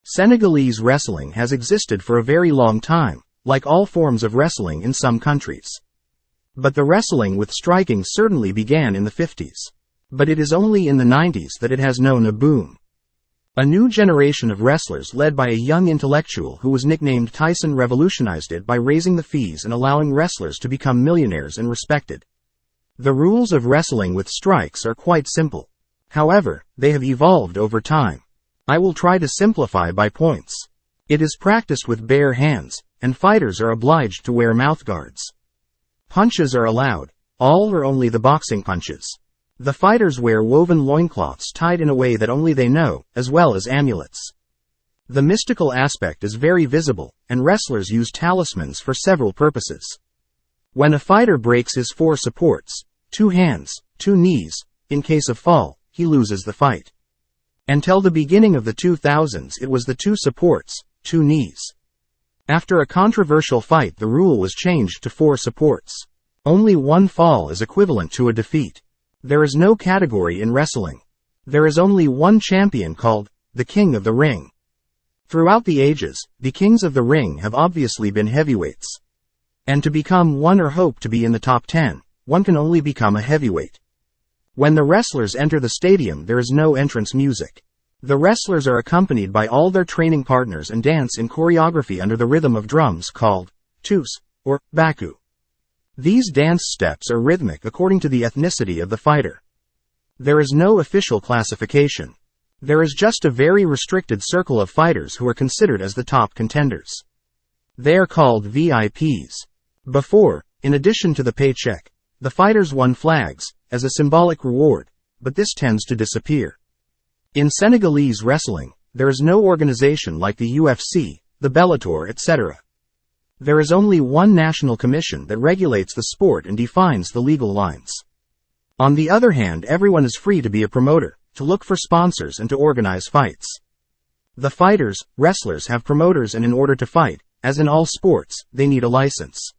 Senegalese wrestling has existed for a very long time, like all forms of wrestling in some countries. But the wrestling with striking certainly began in the 50s. But it is only in the 90s that it has known a boom. A new generation of wrestlers led by a young intellectual who was nicknamed Tyson revolutionized it by raising the fees and allowing wrestlers to become millionaires and respected. The rules of wrestling with strikes are quite simple. However, they have evolved over time. I will try to simplify by points. It is practiced with bare hands, and fighters are obliged to wear mouthguards. Punches are allowed, all or only the boxing punches. The fighters wear woven loincloths tied in a way that only they know, as well as amulets. The mystical aspect is very visible, and wrestlers use talismans for several purposes. When a fighter breaks his 4 supports, 2 hands, 2 knees, in case of fall, he loses the fight. Until the beginning of the 2000s it was the 2 supports, 2 knees. After a controversial fight the rule was changed to 4 supports. Only 1 fall is equivalent to a defeat. There is no category in wrestling. There is only one champion called the King of the Ring. Throughout the ages, the kings of the ring have obviously been heavyweights. And to become one or hope to be in the top 10, one can only become a heavyweight. When the wrestlers enter the stadium there is no entrance music. The wrestlers are accompanied by all their training partners and dance in choreography under the rhythm of drums called tous, or baku. These dance steps are rhythmic according to the ethnicity of the fighter. There is no official classification. There is just a very restricted circle of fighters who are considered as the top contenders. They are called VIPs. Before, in addition to the paycheck, the fighters won flags, as a symbolic reward, but this tends to disappear. In Senegalese wrestling, there is no organization like the UFC, the Bellator, etc. There is only one national commission that regulates the sport and defines the legal lines. On the other hand, everyone is free to be a promoter, to look for sponsors and to organize fights. The fighters, wrestlers have promoters and in order to fight, as in all sports, they need a license.